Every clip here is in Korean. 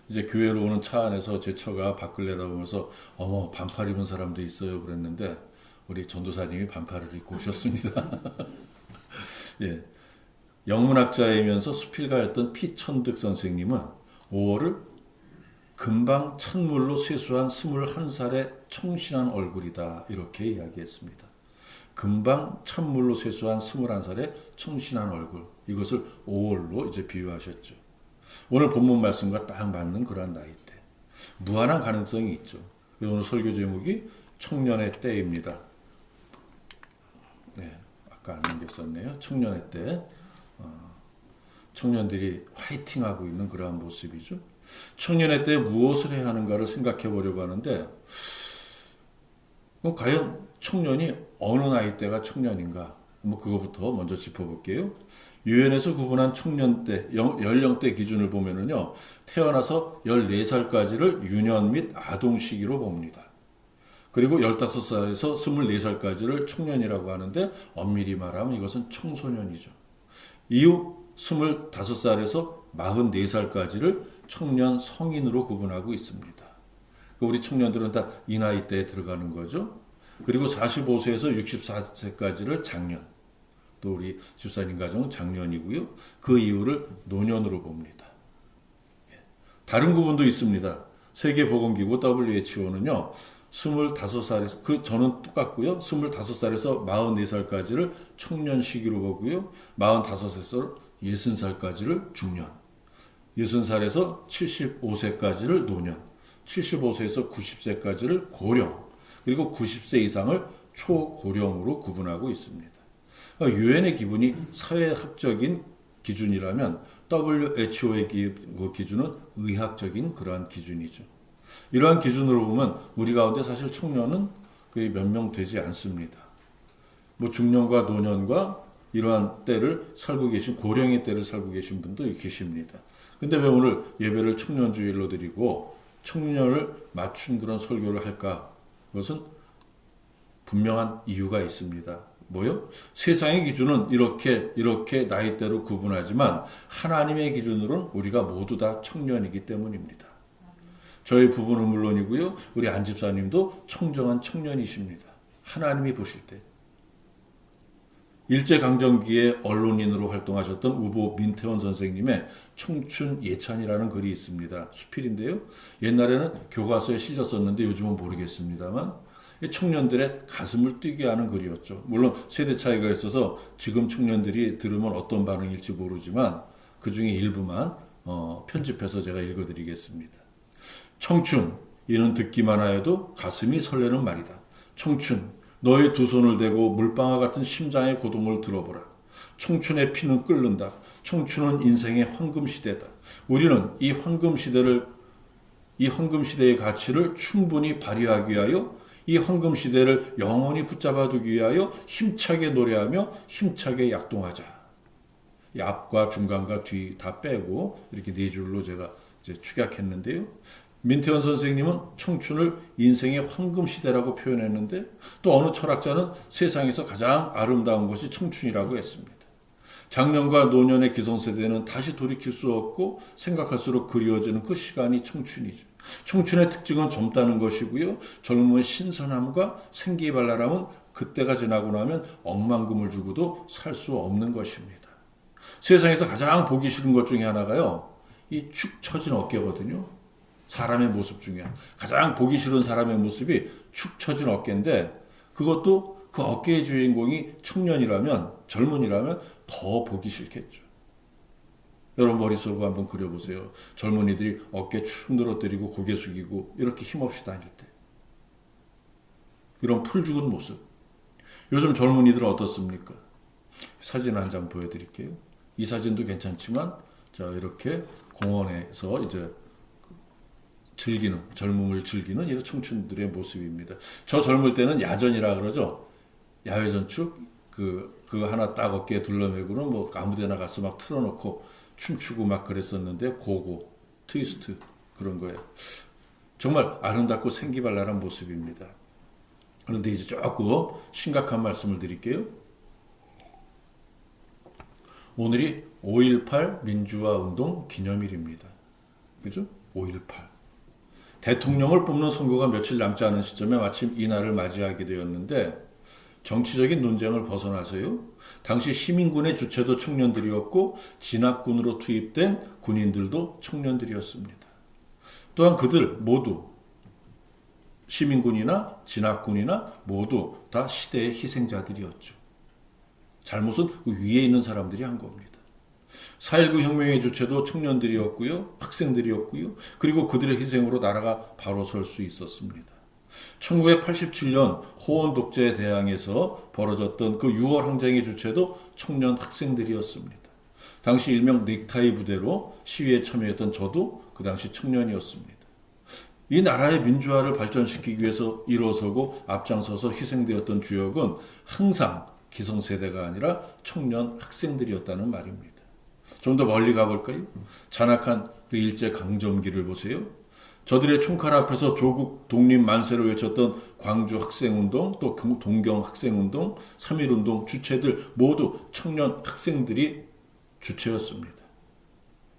이제 교회로 오는 차 안에서 제 처가 밖을 내다보면서 어머 반팔 입은 사람도 있어요 그랬는데 우리 전도사님이 반팔을 입고 오셨습니다. 예, 영문학자이면서 수필가였던 피천득 선생님은 5월을 금방 찬물로 세수한 21살의 청신한 얼굴이다 이렇게 이야기했습니다. 금방 찬물로 세수한 21살의 청신한 얼굴, 이것을 5월로 이제 비유하셨죠. 오늘 본문 말씀과 딱 맞는 그러한 나이대. 무한한 가능성이 있죠. 오늘 설교 제목이 청년의 때입니다. 네, 아까 안 남겼었네요. 청년의 때. 청년들이 화이팅하고 있는 그러한 모습이죠. 청년의 때 무엇을 해야 하는가를 생각해 보려고 하는데, 그럼 과연 청년이 어느 나이대가 청년인가? 뭐 그거부터 먼저 짚어볼게요. 유엔에서 구분한 청년대, 연령대 기준을 보면은요, 태어나서 14살까지를 유년 및 아동 시기로 봅니다. 그리고 15살에서 24살까지를 청년이라고 하는데, 엄밀히 말하면 이것은 청소년이죠. 이후 25살에서 44살까지를 청년 성인으로 구분하고 있습니다. 우리 청년들은 다 이 나이대에 들어가는 거죠. 그리고 45세에서 64세까지를 장년. 또 우리 집사님 가정은 장년이고요. 그 이후를 노년으로 봅니다. 다른 구분도 있습니다. 세계보건기구 WHO는요. 25살에서 저는 똑같고요. 25살에서 44살까지를 청년 시기로 보고요. 45살에서 60살까지를 중년. 60살에서 75세까지를 노년. 75세에서 90세까지를 고령. 그리고 90세 이상을 초고령으로 구분하고 있습니다. 유엔의 기준이 사회학적인 기준이라면 WHO의 기준은 의학적인 그러한 기준이죠. 이러한 기준으로 보면 우리 가운데 사실 청년은 거의 몇 명 되지 않습니다. 뭐 중년과 노년과 이러한 때를 살고 계신 고령의 때를 살고 계신 분도 계십니다. 근데 왜 오늘 예배를 청년주일로 드리고 청년을 맞춘 그런 설교를 할까? 그것은 분명한 이유가 있습니다. 뭐요? 세상의 기준은 이렇게 나이대로 구분하지만 하나님의 기준으로는 우리가 모두 다 청년이기 때문입니다. 저희 부부는 물론이고요. 우리 안 집사님도 청정한 청년이십니다. 하나님이 보실 때. 일제강점기에 언론인으로 활동하셨던 우보 민태원 선생님의 청춘 예찬이라는 글이 있습니다. 수필인데요. 옛날에는 교과서에 실렸었는데 요즘은 모르겠습니다만 청년들의 가슴을 뛰게 하는 글이었죠. 물론 세대 차이가 있어서 지금 청년들이 들으면 어떤 반응일지 모르지만 그 중에 일부만 편집해서 제가 읽어드리겠습니다. 청춘, 이는 듣기만 하여도 가슴이 설레는 말이다. 청춘, 너의 두 손을 대고 물방아 같은 심장의 고동을 들어보라. 청춘의 피는 끓는다. 청춘은 인생의 황금시대다. 우리는 이 황금시대의 가치를 충분히 발휘하기 위하여 이 황금시대를 영원히 붙잡아두기 위하여 힘차게 노래하며 힘차게 약동하자. 이 앞과 중간과 뒤 다 빼고 이렇게 네 줄로 제가 이제 축약했는데요. 민태원 선생님은 청춘을 인생의 황금시대라고 표현했는데 또 어느 철학자는 세상에서 가장 아름다운 것이 청춘이라고 했습니다. 장년과 노년의 기성세대는 다시 돌이킬 수 없고 생각할수록 그리워지는 그 시간이 청춘이죠. 청춘의 특징은 젊다는 것이고요. 젊음의 신선함과 생기발랄함은 그때가 지나고 나면 억만금을 주고도 살 수 없는 것입니다. 세상에서 가장 보기 싫은 것 중에 하나가요. 이 축 처진 어깨거든요. 사람의 모습 중에 가장 보기 싫은 사람의 모습이 축 처진 어깨인데 그것도 그 어깨의 주인공이 청년이라면 젊은이라면 더 보기 싫겠죠. 여러분 머릿속으로 한번 그려보세요. 젊은이들이 어깨 축 늘어뜨리고 고개 숙이고 이렇게 힘없이 다닐 때 이런 풀 죽은 모습. 요즘 젊은이들은 어떻습니까? 사진 한 장 보여드릴게요. 이 사진도 괜찮지만 자 이렇게 공원에서 이제 젊음을 즐기는 이런 청춘들의 모습입니다. 저 젊을 때는 야전이라 그러죠. 야외 전축 그거 하나 딱 어깨에 둘러매고는 뭐 아무데나 가서 막 틀어놓고 춤추고 막 그랬었는데 고고 트위스트 그런 거예요. 정말 아름답고 생기발랄한 모습입니다. 그런데 이제 조금 심각한 말씀을 드릴게요. 오늘이 5.18 민주화 운동 기념일입니다. 그죠? 5.18. 대통령을 뽑는 선거가 며칠 남지 않은 시점에 마침 이날을 맞이하게 되었는데 정치적인 논쟁을 벗어나서요. 당시 시민군의 주체도 청년들이었고 진압군으로 투입된 군인들도 청년들이었습니다. 또한 그들 모두 시민군이나 진압군이나 모두 다 시대의 희생자들이었죠. 잘못은 그 위에 있는 사람들이 한 겁니다. 4.19 혁명의 주체도 청년들이었고요. 학생들이었고요. 그리고 그들의 희생으로 나라가 바로 설 수 있었습니다. 1987년 호원 독재에 대항해서 벌어졌던 그 6월 항쟁의 주체도 청년 학생들이었습니다. 당시 일명 넥타이 부대로 시위에 참여했던 저도 그 당시 청년이었습니다. 이 나라의 민주화를 발전시키기 위해서 일어서고 앞장서서 희생되었던 주역은 항상 기성세대가 아니라 청년 학생들이었다는 말입니다. 좀 더 멀리 가볼까요? 잔악한 그 일제강점기를 보세요. 저들의 총칼 앞에서 조국 독립 만세를 외쳤던 광주 학생운동, 또 동경 학생운동, 3.1운동 주체들 모두 청년 학생들이 주체였습니다.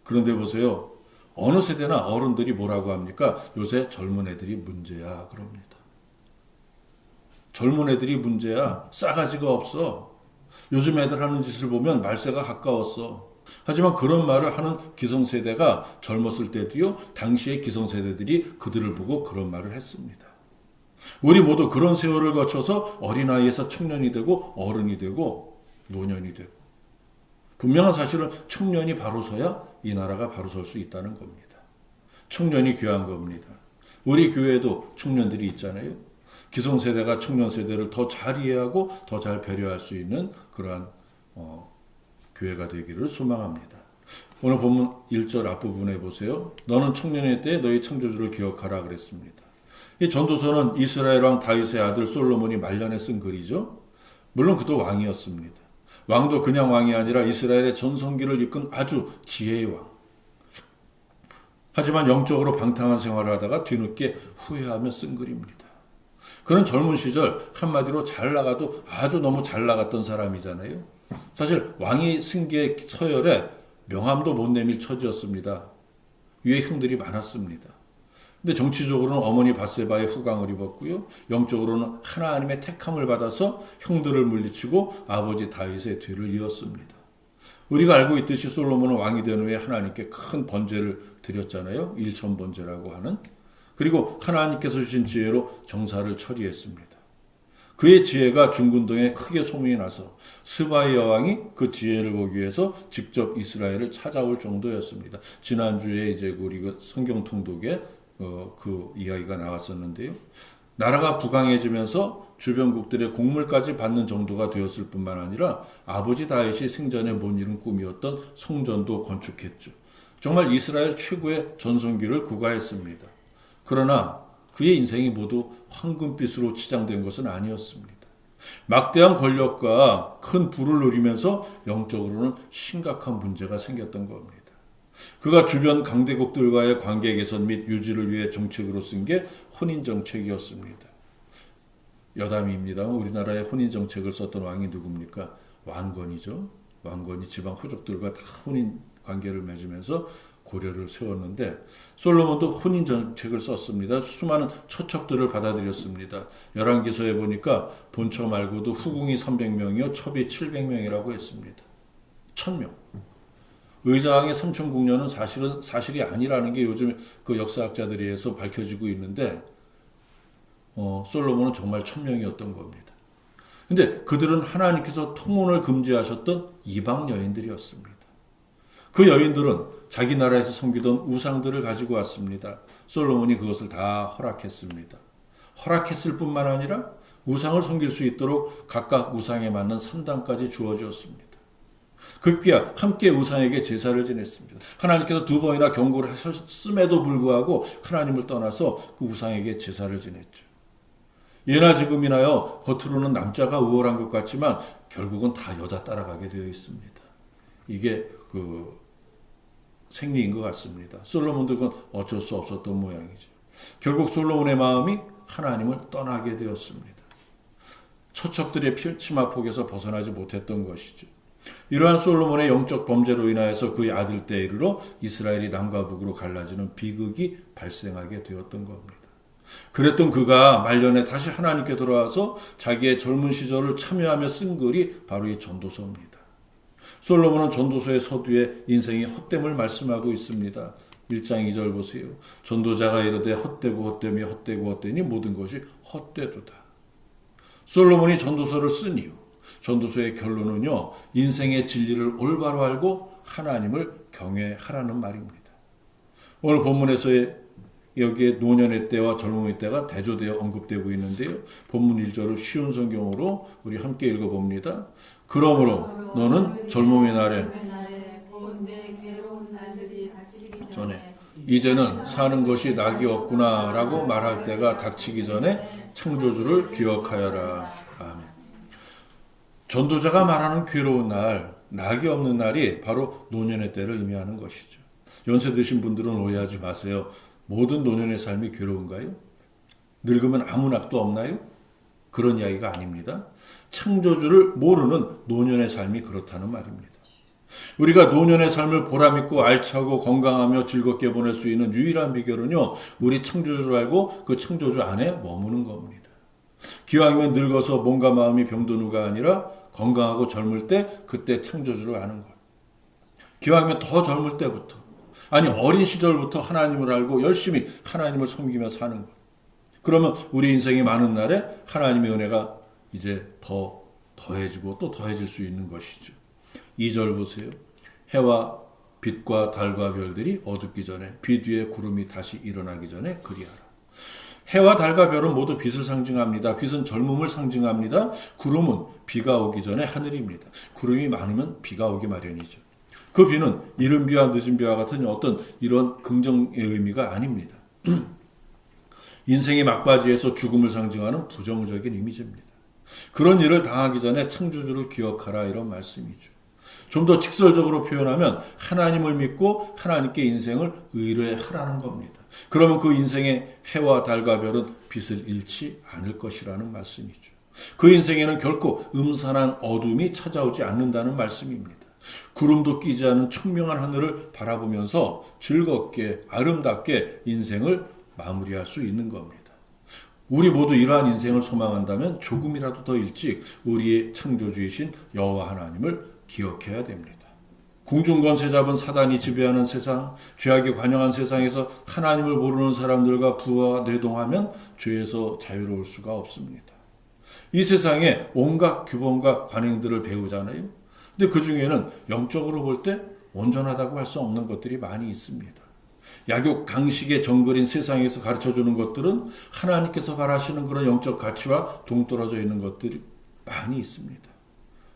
그런데 보세요. 어느 세대나 어른들이 뭐라고 합니까? 요새 젊은 애들이 문제야 그럽니다. 젊은 애들이 문제야. 싸가지가 없어. 요즘 애들 하는 짓을 보면 말세가 가까웠어. 하지만 그런 말을 하는 기성세대가 젊었을 때도요. 당시의 기성세대들이 그들을 보고 그런 말을 했습니다. 우리 모두 그런 세월을 거쳐서 어린아이에서 청년이 되고 어른이 되고 노년이 되고 분명한 사실은 청년이 바로 서야 이 나라가 바로 설 수 있다는 겁니다. 청년이 귀한 겁니다. 우리 교회에도 청년들이 있잖아요. 기성세대가 청년세대를 더 잘 이해하고 더 잘 배려할 수 있는 그러한 교회가 되기를 소망합니다. 오늘 본문 1절 앞부분에 보세요. 너는 청년의 때에 너희 창조주를 기억하라 그랬습니다. 이 전도서는 이스라엘 왕 다윗의 아들 솔로몬이 말년에 쓴 글이죠. 물론 그도 왕이었습니다. 왕도 그냥 왕이 아니라 이스라엘의 전성기를 이끈 아주 지혜의 왕. 하지만 영적으로 방탕한 생활을 하다가 뒤늦게 후회하며 쓴 글입니다. 그는 젊은 시절 한마디로 잘 나가도 아주 너무 잘 나갔던 사람이잖아요. 사실 왕이 승계 서열에 명함도 못 내밀 처지였습니다. 위에 형들이 많았습니다. 근데 정치적으로는 어머니 밧세바의 후광을 입었고요. 영적으로는 하나님의 택함을 받아서 형들을 물리치고 아버지 다윗의 뒤를 이었습니다. 우리가 알고 있듯이 솔로몬은 왕이 된 후에 하나님께 큰 번제를 드렸잖아요. 일천번제라고 하는. 그리고 하나님께서 주신 지혜로 정사를 처리했습니다. 그의 지혜가 중근동에 크게 소문이 나서 스바이 여왕이 그 지혜를 보기 위해서 직접 이스라엘을 찾아올 정도였습니다. 지난주에 이제 우리 성경 통독에 그 이야기가 나왔었는데요. 나라가 부강해지면서 주변국들의 공물까지 받는 정도가 되었을 뿐만 아니라 아버지 다윗이 생전에 못 이룬 꿈이었던 성전도 건축했죠. 정말 이스라엘 최고의 전성기를 구가했습니다. 그러나 그의 인생이 모두 황금빛으로 치장된 것은 아니었습니다. 막대한 권력과 큰 부를 누리면서 영적으로는 심각한 문제가 생겼던 겁니다. 그가 주변 강대국들과의 관계 개선 및 유지를 위해 정책으로 쓴 게 혼인정책이었습니다. 여담입니다만 우리나라의 혼인정책을 썼던 왕이 누굽니까? 왕건이죠. 왕건이 지방 후족들과 다 혼인 관계를 맺으면서 고려를 세웠는데 솔로몬도 혼인 정책을 썼습니다. 수많은 처척들을 받아들였습니다. 열왕기서에 보니까 본처 말고도 후궁이 300명이요 첩이 700명이라고 했습니다. 1000명. 의자왕의 삼천궁녀는 사실이 아니라는 게 요즘 그 역사학자들에 의해서 밝혀지고 있는데 솔로몬은 정말 1000명이었던 겁니다. 근데 그들은 하나님께서 통혼을 금지하셨던 이방 여인들이었습니다. 그 여인들은 자기 나라에서 섬기던 우상들을 가지고 왔습니다. 솔로몬이 그것을 다 허락했습니다. 허락했을 뿐만 아니라 우상을 섬길 수 있도록 각각 우상에 맞는 산당까지 주어주었습니다. 급기야 함께 우상에게 제사를 지냈습니다. 하나님께서 2번이나 경고를 하셨음에도 불구하고 하나님을 떠나서 그 우상에게 제사를 지냈죠. 예나 지금이나요 겉으로는 남자가 우월한 것 같지만 결국은 다 여자 따라가게 되어 있습니다. 이게 생리인 것 같습니다. 솔로몬도 그건 어쩔 수 없었던 모양이죠. 결국 솔로몬의 마음이 하나님을 떠나게 되었습니다. 처척들의 치마폭에서 벗어나지 못했던 것이죠. 이러한 솔로몬의 영적 범죄로 인하여서 그의 아들 때에 이르러 이스라엘이 남과 북으로 갈라지는 비극이 발생하게 되었던 겁니다. 그랬던 그가 말년에 다시 하나님께 돌아와서 자기의 젊은 시절을 참여하며 쓴 글이 바로 이 전도서입니다. 솔로몬은 전도서의 서두에 인생의 헛됨을 말씀하고 있습니다. 1장 2절 보세요. 전도자가 이르되 헛되고 헛되며 헛되고 헛되니 모든 것이 헛되도다. 솔로몬이 전도서를 쓴 이유, 전도서의 결론은요, 인생의 진리를 올바로 알고 하나님을 경외하라는 말입니다. 오늘 본문에서의 여기에 노년의 때와 젊음의 때가 대조되어 언급되고 있는데요. 본문 1절을 쉬운 성경으로 우리 함께 읽어봅니다. 그러므로 너는 젊음의 날에 전에 이제는 사는 것이 낙이 없구나 라고 말할 때가 닥치기 전에 창조주를 기억하여라. 아멘. 전도자가 말하는 괴로운 날, 낙이 없는 날이 바로 노년의 때를 의미하는 것이죠. 연세 드신 분들은 오해하지 마세요. 모든 노년의 삶이 괴로운가요? 늙으면 아무 낙도 없나요? 그런 이야기가 아닙니다. 창조주를 모르는 노년의 삶이 그렇다는 말입니다. 우리가 노년의 삶을 보람있고 알차고 건강하며 즐겁게 보낼 수 있는 유일한 비결은요, 우리 창조주를 알고 그 창조주 안에 머무는 겁니다. 기왕이면 늙어서 몸과 마음이 병드누가 아니라 건강하고 젊을 때 그때 창조주를 아는 것. 기왕이면 더 젊을 때부터, 아니 어린 시절부터 하나님을 알고 열심히 하나님을 섬기며 사는 것. 그러면 우리 인생이 많은 날에 하나님의 은혜가 이제 더 더해지고 또 더해질 수 있는 것이죠. 2절 보세요. 해와 빛과 달과 별들이 어둡기 전에 빛 위에 구름이 다시 일어나기 전에 그리하라. 해와 달과 별은 모두 빛을 상징합니다. 빛은 젊음을 상징합니다. 구름은 비가 오기 전에 하늘입니다. 구름이 많으면 비가 오기 마련이죠. 그 비는 이른 비와 늦은 비와 같은 어떤 이런 긍정의 의미가 아닙니다. 인생의 막바지에서 죽음을 상징하는 부정적인 이미지입니다. 그런 일을 당하기 전에 창조주를 기억하라 이런 말씀이죠. 좀 더 직설적으로 표현하면 하나님을 믿고 하나님께 인생을 의뢰하라는 겁니다. 그러면 그 인생의 해와 달과 별은 빛을 잃지 않을 것이라는 말씀이죠. 그 인생에는 결코 음산한 어둠이 찾아오지 않는다는 말씀입니다. 구름도 끼지 않은 청명한 하늘을 바라보면서 즐겁게 아름답게 인생을 마무리할 수 있는 겁니다. 우리 모두 이러한 인생을 소망한다면 조금이라도 더 일찍 우리의 창조주이신 여호와 하나님을 기억해야 됩니다. 궁중권세 잡은 사단이 지배하는 세상, 죄악에 관영한 세상에서 하나님을 모르는 사람들과 부와 내동하면 죄에서 자유로울 수가 없습니다. 이 세상에 온갖 규범과 관행들을 배우잖아요. 근데 그 중에는 영적으로 볼 때 온전하다고 할 수 없는 것들이 많이 있습니다. 약욕 강식의 정글인 세상에서 가르쳐주는 것들은 하나님께서 바라시는 그런 영적 가치와 동떨어져 있는 것들이 많이 있습니다.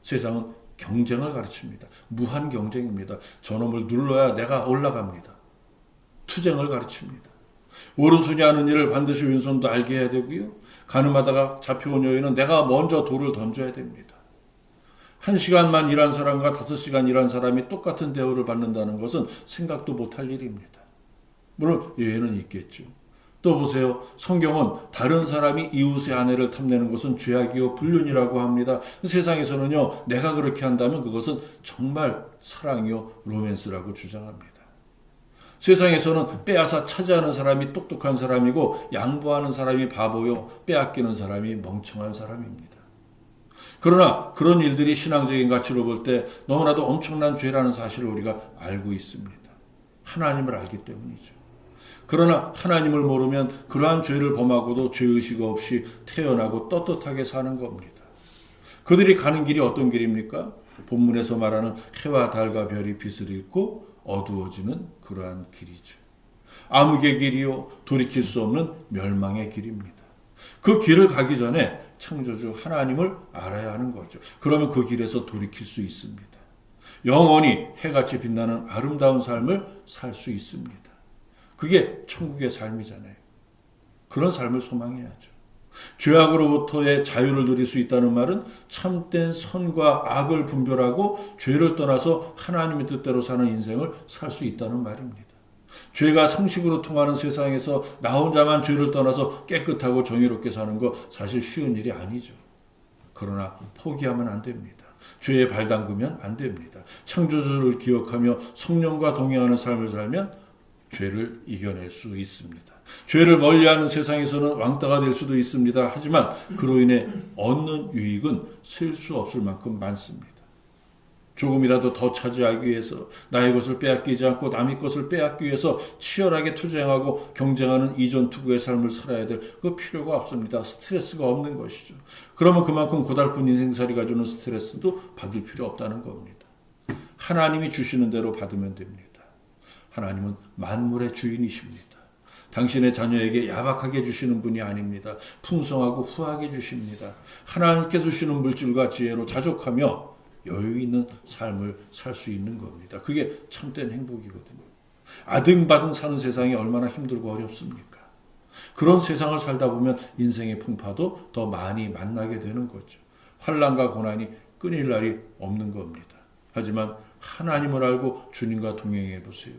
세상은 경쟁을 가르칩니다. 무한 경쟁입니다. 저놈을 눌러야 내가 올라갑니다. 투쟁을 가르칩니다. 오른손이 하는 일을 반드시 왼손도 알게 해야 되고요. 가늠하다가 잡혀온 여인은 내가 먼저 돌을 던져야 됩니다. 1시간만 일한 사람과 5시간 일한 사람이 똑같은 대우를 받는다는 것은 생각도 못할 일입니다. 물론 예외는 있겠죠. 또 보세요. 성경은 다른 사람이 이웃의 아내를 탐내는 것은 죄악이요 불륜이라고 합니다. 세상에서는요, 내가 그렇게 한다면 그것은 정말 사랑이요 로맨스라고 주장합니다. 세상에서는 빼앗아 차지하는 사람이 똑똑한 사람이고 양보하는 사람이 바보요 빼앗기는 사람이 멍청한 사람입니다. 그러나 그런 일들이 신앙적인 가치로 볼 때 너무나도 엄청난 죄라는 사실을 우리가 알고 있습니다. 하나님을 알기 때문이죠. 그러나 하나님을 모르면 그러한 죄를 범하고도 죄의식 없이 태어나고 떳떳하게 사는 겁니다. 그들이 가는 길이 어떤 길입니까? 본문에서 말하는 해와 달과 별이 빛을 잃고 어두워지는 그러한 길이죠. 암흑의 길이요 돌이킬 수 없는 멸망의 길입니다. 그 길을 가기 전에 창조주 하나님을 알아야 하는 거죠. 그러면 그 길에서 돌이킬 수 있습니다. 영원히 해같이 빛나는 아름다운 삶을 살 수 있습니다. 그게 천국의 삶이잖아요. 그런 삶을 소망해야죠. 죄악으로부터의 자유를 누릴 수 있다는 말은 참된 선과 악을 분별하고 죄를 떠나서 하나님의 뜻대로 사는 인생을 살 수 있다는 말입니다. 죄가 상식으로 통하는 세상에서 나 혼자만 죄를 떠나서 깨끗하고 정의롭게 사는 거 사실 쉬운 일이 아니죠. 그러나 포기하면 안 됩니다. 죄에 발 담그면 안 됩니다. 창조주를 기억하며 성령과 동행하는 삶을 살면 죄를 이겨낼 수 있습니다. 죄를 멀리하는 세상에서는 왕따가 될 수도 있습니다. 하지만 그로 인해 얻는 유익은 셀 수 없을 만큼 많습니다. 조금이라도 더 차지하기 위해서 나의 것을 빼앗기지 않고 남의 것을 빼앗기 위해서 치열하게 투쟁하고 경쟁하는 이전투구의 삶을 살아야 될 그 필요가 없습니다. 스트레스가 없는 것이죠. 그러면 그만큼 고달픈 인생살이가 주는 스트레스도 받을 필요 없다는 겁니다. 하나님이 주시는 대로 받으면 됩니다. 하나님은 만물의 주인이십니다. 당신의 자녀에게 야박하게 주시는 분이 아닙니다. 풍성하고 후하게 주십니다. 하나님께서 주시는 물질과 지혜로 자족하며 여유 있는 삶을 살 수 있는 겁니다. 그게 참된 행복이거든요. 아등바등 사는 세상이 얼마나 힘들고 어렵습니까? 그런 세상을 살다 보면 인생의 풍파도 더 많이 만나게 되는 거죠. 환난과 고난이 끊일 날이 없는 겁니다. 하지만 하나님을 알고 주님과 동행해 보세요.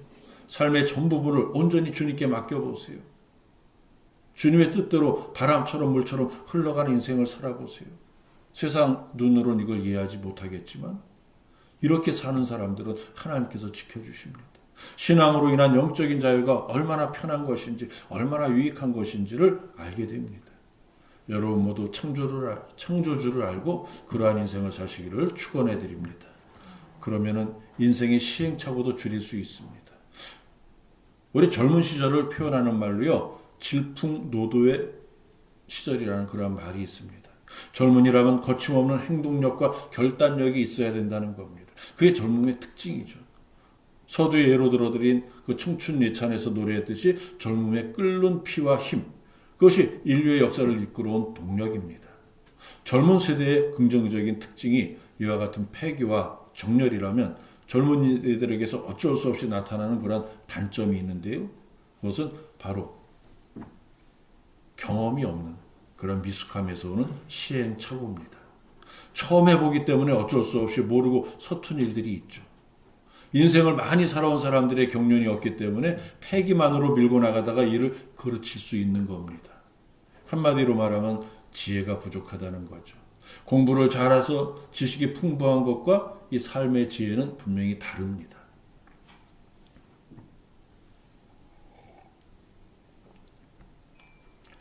삶의 전부분을 온전히 주님께 맡겨보세요. 주님의 뜻대로 바람처럼 물처럼 흘러가는 인생을 살아보세요. 세상 눈으로는 이걸 이해하지 못하겠지만 이렇게 사는 사람들은 하나님께서 지켜주십니다. 신앙으로 인한 영적인 자유가 얼마나 편한 것인지 얼마나 유익한 것인지를 알게 됩니다. 여러분 모두 창조주를 알고 그러한 인생을 사시기를 축원해 드립니다. 그러면은 인생의 시행착오도 줄일 수 있습니다. 우리 젊은 시절을 표현하는 말로요, 질풍노도의 시절이라는 그런 말이 있습니다. 젊은이라면 거침없는 행동력과 결단력이 있어야 된다는 겁니다. 그게 젊음의 특징이죠. 서두에 예로 들어드린 그 청춘 예찬에서 노래했듯이 젊음의 끓는 피와 힘, 그것이 인류의 역사를 이끌어온 동력입니다. 젊은 세대의 긍정적인 특징이 이와 같은 패기와 정열이라면 젊은이들에게서 어쩔 수 없이 나타나는 그런 단점이 있는데요. 그것은 바로 경험이 없는 그런 미숙함에서 오는 시행착오입니다. 처음 해보기 때문에 어쩔 수 없이 모르고 서툰 일들이 있죠. 인생을 많이 살아온 사람들의 경륜이 없기 때문에 패기만으로 밀고 나가다가 일을 그르칠 수 있는 겁니다. 한마디로 말하면 지혜가 부족하다는 거죠. 공부를 잘해서 지식이 풍부한 것과 이 삶의 지혜는 분명히 다릅니다.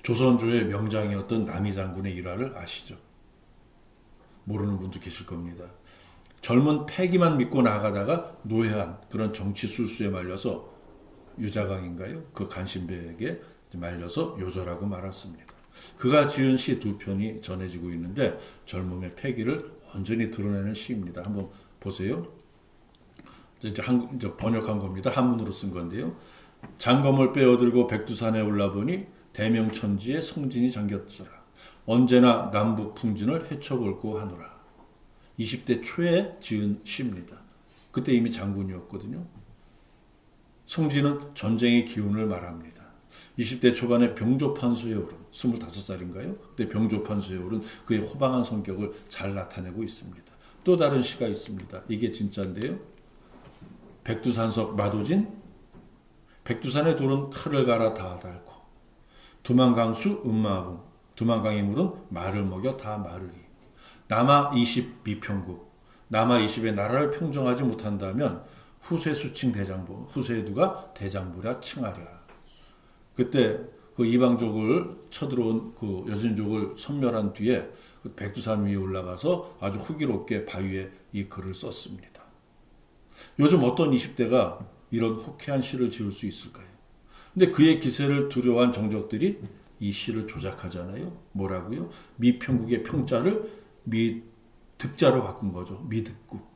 조선조의 명장이었던 남이장군의 일화를 아시죠? 모르는 분도 계실 겁니다. 젊은 패기만 믿고 나가다가 노예한 그런 정치 술수에 말려서 유자강인가요? 그 간신배에게 말려서 요절하고 말았습니다. 그가 지은 시 두 편이 전해지고 있는데 젊음의 패기를 완전히 드러내는 시입니다. 한번 보세요. 이제 번역한 겁니다. 한문으로 쓴 건데요. 장검을 빼어들고 백두산에 올라보니 대명천지에 성진이 잠겼더라. 언제나 남북 풍진을 헤쳐볼고 하노라. 20대 초에 지은 시입니다. 그때 이미 장군이었거든요. 성진은 전쟁의 기운을 말합니다. 20대 초반에 병조판소에 오른 25살인가요? 그때 병조판소에 오른 그의 호방한 성격을 잘 나타내고 있습니다. 또 다른 시가 있습니다. 이게 진짜인데요. 백두산석 마도진 백두산에 돌은 칼을 갈아 다 닳고 두만강수 음마봉 두만강의 물은 말을 먹여 다 마르리. 남아 20 미평국 남아 20의 나라를 평정하지 못한다면 후세 수칭 대장부 후세에 누가 대장부라 칭하랴. 그때 그 이방족을 쳐들어온 그 여진족을 섬멸한 뒤에 그 백두산 위에 올라가서 아주 호기롭게 바위에 이 글을 썼습니다. 요즘 어떤 20대가 이런 호쾌한 시를 지을 수 있을까요? 근데 그의 기세를 두려워한 정적들이 이 시를 조작하잖아요. 뭐라고요? 미평국의 평자를 미득자로 바꾼 거죠. 미득국.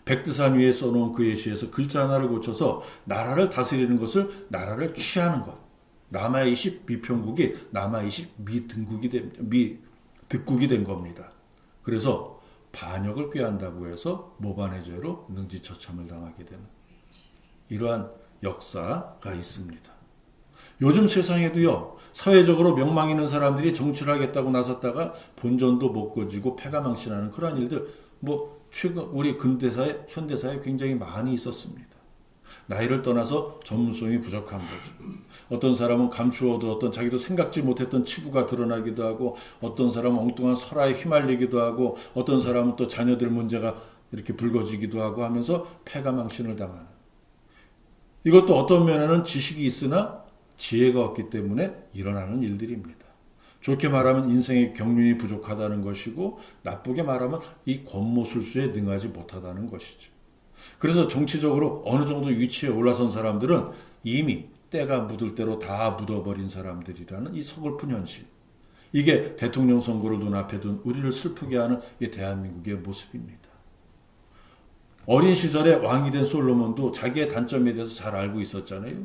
백두산 위에 써놓은 그의 시에서 글자 하나를 고쳐서 나라를 다스리는 것을 나라를 취하는 것. 남아 20 미평국이 남아 20 미득국이 된 겁니다. 그래서 반역을 꾀한다고 해서 모반의 죄로 능지처참을 당하게 되는 이러한 역사가 있습니다. 요즘 세상에도요, 사회적으로 명망 있는 사람들이 정치를 하겠다고 나섰다가 본전도 못 거지고 패가망신하는 그러한 일들, 최근 우리 근대사회, 현대사에 굉장히 많이 있었습니다. 나이를 떠나서 전문성이 부족한 거죠. 어떤 사람은 감추어도 어떤 자기도 생각지 못했던 치부가 드러나기도 하고, 어떤 사람은 엉뚱한 설화에 휘말리기도 하고, 어떤 사람은 또 자녀들 문제가 이렇게 불거지기도 하고 하면서 패가망신을 당하는. 이것도 어떤 면에는 지식이 있으나 지혜가 없기 때문에 일어나는 일들입니다. 좋게 말하면 인생의 경륜이 부족하다는 것이고, 나쁘게 말하면 이 권모술수에 능하지 못하다는 것이죠. 그래서 정치적으로 어느 정도 위치에 올라선 사람들은 이미 때가 묻을 대로 다 묻어버린 사람들이라는 이 서글픈 현실. 이게 대통령 선거를 눈앞에 둔 우리를 슬프게 하는 이 대한민국의 모습입니다. 어린 시절에 왕이 된 솔로몬도 자기의 단점에 대해서 잘 알고 있었잖아요.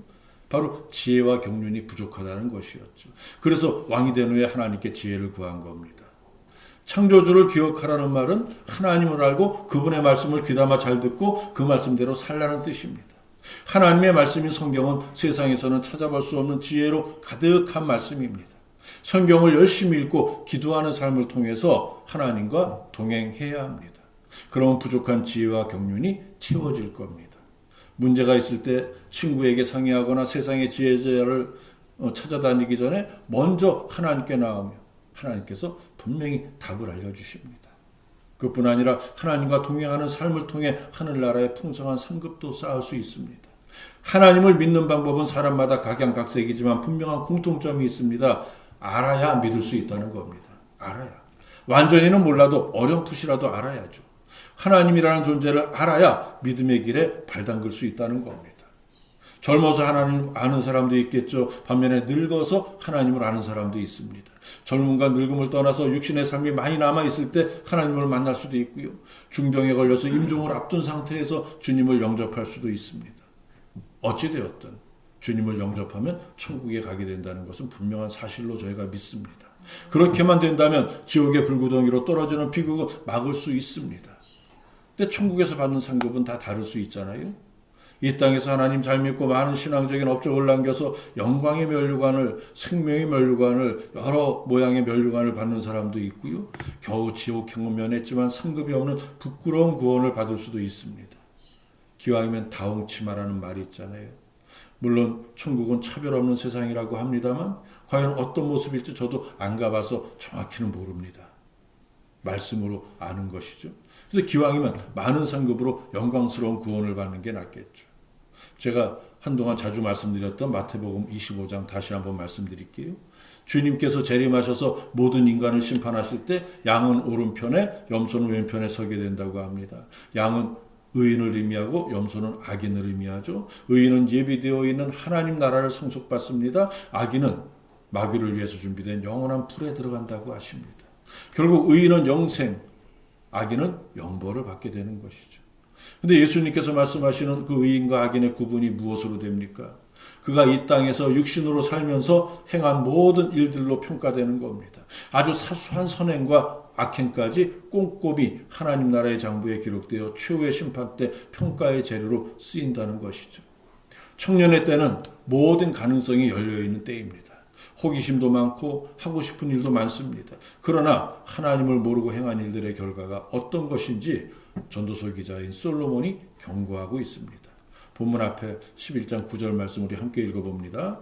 바로 지혜와 경륜이 부족하다는 것이었죠. 그래서 왕이 된 후에 하나님께 지혜를 구한 겁니다. 창조주를 기억하라는 말은 하나님을 알고 그분의 말씀을 귀담아 잘 듣고 그 말씀대로 살라는 뜻입니다. 하나님의 말씀인 성경은 세상에서는 찾아볼 수 없는 지혜로 가득한 말씀입니다. 성경을 열심히 읽고 기도하는 삶을 통해서 하나님과 동행해야 합니다. 그러면 부족한 지혜와 경륜이 채워질 겁니다. 문제가 있을 때 친구에게 상의하거나 세상의 지혜자를 찾아다니기 전에 먼저 하나님께 나오며 하나님께서 분명히 답을 알려주십니다. 그뿐 아니라 하나님과 동행하는 삶을 통해 하늘나라의 풍성한 상급도 쌓을 수 있습니다. 하나님을 믿는 방법은 사람마다 각양각색이지만 분명한 공통점이 있습니다. 알아야 믿을 수 있다는 겁니다. 알아야. 완전히는 몰라도 어렴풋이라도 알아야죠. 하나님이라는 존재를 알아야 믿음의 길에 발 담글 수 있다는 겁니다. 젊어서 하나님 아는 사람도 있겠죠. 반면에 늙어서 하나님을 아는 사람도 있습니다. 젊음과 늙음을 떠나서 육신의 삶이 많이 남아있을 때 하나님을 만날 수도 있고요. 중병에 걸려서 임종을 앞둔 상태에서 주님을 영접할 수도 있습니다. 어찌되었든 주님을 영접하면 천국에 가게 된다는 것은 분명한 사실로 저희가 믿습니다. 그렇게만 된다면 지옥의 불구덩이로 떨어지는 비극을 막을 수 있습니다. 근데 천국에서 받는 상급은 다 다를 수 있잖아요. 이 땅에서 하나님 잘 믿고 많은 신앙적인 업적을 남겨서 영광의 면류관을, 생명의 면류관을, 여러 모양의 면류관을 받는 사람도 있고요. 겨우 지옥 경험 면했지만 상급이 없는 부끄러운 구원을 받을 수도 있습니다. 기왕이면 다홍치마라는 말이 있잖아요. 물론 천국은 차별 없는 세상이라고 합니다만 과연 어떤 모습일지 저도 안 가봐서 정확히는 모릅니다. 말씀으로 아는 것이죠. 그래서 기왕이면 많은 상급으로 영광스러운 구원을 받는 게 낫겠죠. 제가 한동안 자주 말씀드렸던 마태복음 25장 다시 한번 말씀드릴게요. 주님께서 재림하셔서 모든 인간을 심판하실 때 양은 오른편에 염소는 왼편에 서게 된다고 합니다. 양은 의인을 의미하고 염소는 악인을 의미하죠. 의인은 예비되어 있는 하나님 나라를 상속받습니다. 악인은 마귀를 위해서 준비된 영원한 불에 들어간다고 하십니다. 결국 의인은 영생, 악인은 영벌을 받게 되는 것이죠. 근데 예수님께서 말씀하시는 그 의인과 악인의 구분이 무엇으로 됩니까? 그가 이 땅에서 육신으로 살면서 행한 모든 일들로 평가되는 겁니다. 아주 사소한 선행과 악행까지 꼼꼼히 하나님 나라의 장부에 기록되어 최후의 심판 때 평가의 재료로 쓰인다는 것이죠. 청년의 때는 모든 가능성이 열려있는 때입니다. 호기심도 많고 하고 싶은 일도 많습니다. 그러나 하나님을 모르고 행한 일들의 결과가 어떤 것인지 전도서 기자인 솔로몬이 경고하고 있습니다. 본문 앞에 11장 9절 말씀 우리 함께 읽어봅니다.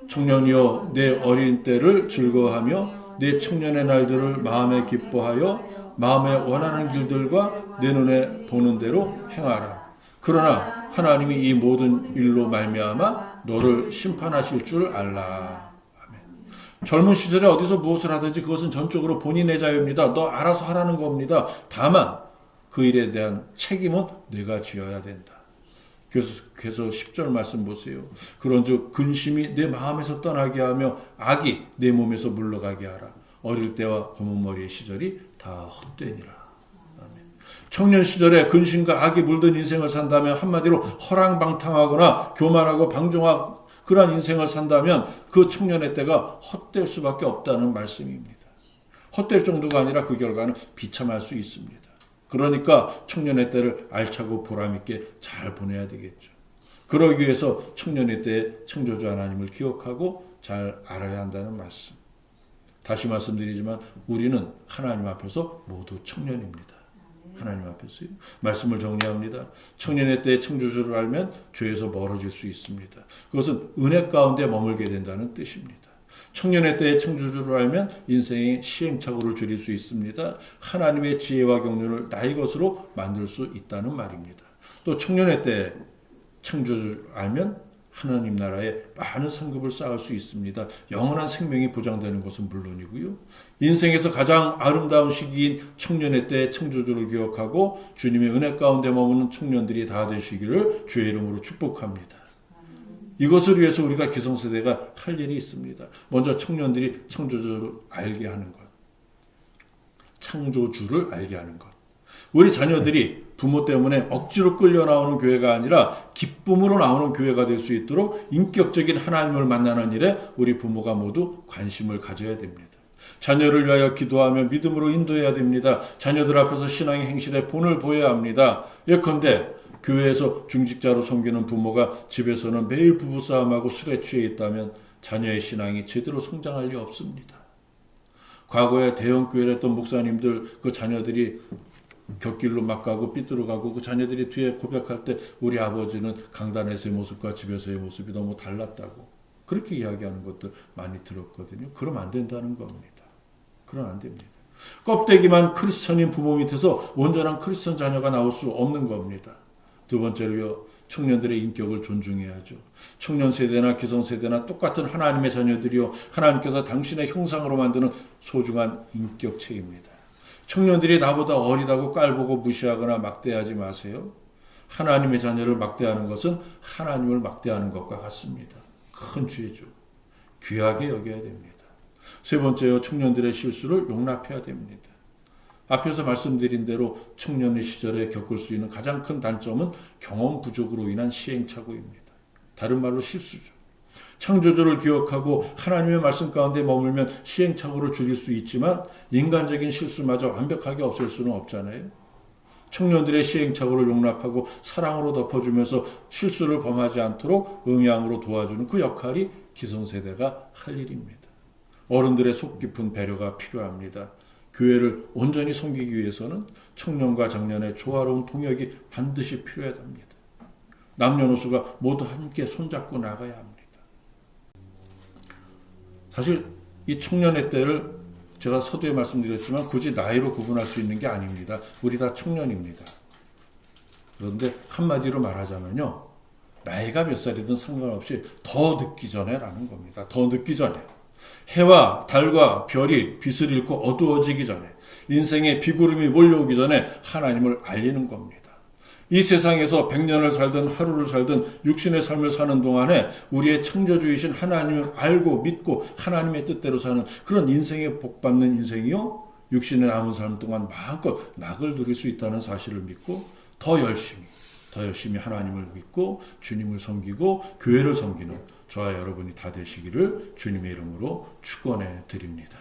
청년이여 내 어린 때를 즐거워하며 내 청년의 날들을 마음에 기뻐하여 마음에 원하는 길들과 내 눈에 보는 대로 행하라. 그러나 하나님이 이 모든 일로 말미암아 너를 심판하실 줄 알라. 아멘. 젊은 시절에 어디서 무엇을 하든지 그것은 전적으로 본인의 자유입니다. 너 알아서 하라는 겁니다. 다만 그 일에 대한 책임은 내가 지어야 된다. 그래서 10절 말씀 보세요. 그런즉 근심이 내 마음에서 떠나게 하며 악이 내 몸에서 물러가게 하라. 어릴 때와 검은 머리의 시절이 다 헛되니라. 아멘. 청년 시절에 근심과 악이 물든 인생을 산다면 한마디로 허랑방탕하거나 교만하고 방종하고 그러한 인생을 산다면 그 청년의 때가 헛될 수밖에 없다는 말씀입니다. 헛될 정도가 아니라 그 결과는 비참할 수 있습니다. 그러니까 청년의 때를 알차고 보람있게 잘 보내야 되겠죠. 그러기 위해서 청년의 때에 창조주 하나님을 기억하고 잘 알아야 한다는 말씀. 다시 말씀드리지만 우리는 하나님 앞에서 모두 청년입니다. 하나님 앞에서요. 말씀을 정리합니다. 청년의 때의 창조주를 알면 죄에서 멀어질 수 있습니다. 그것은 은혜 가운데 머물게 된다는 뜻입니다. 청년의 때의 창조주를 알면 인생의 시행착오를 줄일 수 있습니다. 하나님의 지혜와 경륜을 나의 것으로 만들 수 있다는 말입니다. 또 청년의 때의 창조주를 알면 하나님 나라에 많은 상급을 쌓을 수 있습니다. 영원한 생명이 보장되는 것은 물론이고요. 인생에서 가장 아름다운 시기인 청년의 때 창조주를 기억하고 주님의 은혜 가운데 머무는 청년들이 다 되시기를 주의 이름으로 축복합니다. 이것을 위해서 우리가 기성세대가 할 일이 있습니다. 먼저 청년들이 창조주를 알게 하는 것. 창조주를 알게 하는 것. 우리 자녀들이 부모 때문에 억지로 끌려 나오는 교회가 아니라 기쁨으로 나오는 교회가 될 수 있도록 인격적인 하나님을 만나는 일에 우리 부모가 모두 관심을 가져야 됩니다. 자녀를 위하여 기도하며 믿음으로 인도해야 됩니다. 자녀들 앞에서 신앙의 행실에 본을 보여야 합니다. 예컨대 교회에서 중직자로 섬기는 부모가 집에서는 매일 부부싸움하고 술에 취해 있다면 자녀의 신앙이 제대로 성장할 리 없습니다. 과거에 대형교회를 했던 목사님들 그 자녀들이 곁길로 막 가고 삐뚤어가고 그 자녀들이 뒤에 고백할 때 우리 아버지는 강단에서의 모습과 집에서의 모습이 너무 달랐다고 그렇게 이야기하는 것도 많이 들었거든요. 그러면 안 된다는 겁니다. 그러면 안 됩니다. 껍데기만 크리스천인 부모 밑에서 온전한 크리스천 자녀가 나올 수 없는 겁니다. 두 번째로요. 청년들의 인격을 존중해야죠. 청년 세대나 기성 세대나 똑같은 하나님의 자녀들이요. 하나님께서 당신의 형상으로 만드는 소중한 인격체입니다. 청년들이 나보다 어리다고 깔보고 무시하거나 막대하지 마세요. 하나님의 자녀를 막대하는 것은 하나님을 막대하는 것과 같습니다. 큰 죄죠. 귀하게 여겨야 됩니다. 세 번째요. 청년들의 실수를 용납해야 됩니다. 앞에서 말씀드린 대로 청년의 시절에 겪을 수 있는 가장 큰 단점은 경험 부족으로 인한 시행착오입니다. 다른 말로 실수죠. 창조주를 기억하고 하나님의 말씀 가운데 머물면 시행착오를 줄일 수 있지만 인간적인 실수마저 완벽하게 없앨 수는 없잖아요. 청년들의 시행착오를 용납하고 사랑으로 덮어주면서 실수를 범하지 않도록 음양으로 도와주는 그 역할이 기성세대가 할 일입니다. 어른들의 속 깊은 배려가 필요합니다. 교회를 온전히 섬기기 위해서는 청년과 장년의 조화로운 통역이 반드시 필요합니다. 남녀노소가 모두 함께 손잡고 나가야 합니다. 사실 이 청년의 때를 제가 서두에 말씀드렸지만 굳이 나이로 구분할 수 있는 게 아닙니다. 우리 다 청년입니다. 그런데 한마디로 말하자면요. 나이가 몇 살이든 상관없이 더 늦기 전에 라는 겁니다. 더 늦기 전에. 해와 달과 별이 빛을 잃고 어두워지기 전에 인생의 비구름이 몰려오기 전에 하나님을 알리는 겁니다. 이 세상에서 100년을 살든 하루를 살든 육신의 삶을 사는 동안에 우리의 창조주이신 하나님을 알고 믿고 하나님의 뜻대로 사는 그런 인생에 복받는 인생이요. 육신의 남은 삶 동안 마음껏 낙을 누릴 수 있다는 사실을 믿고 더 열심히 하나님을 믿고 주님을 섬기고 교회를 섬기는 저와 여러분이 다 되시기를 주님의 이름으로 축원해 드립니다.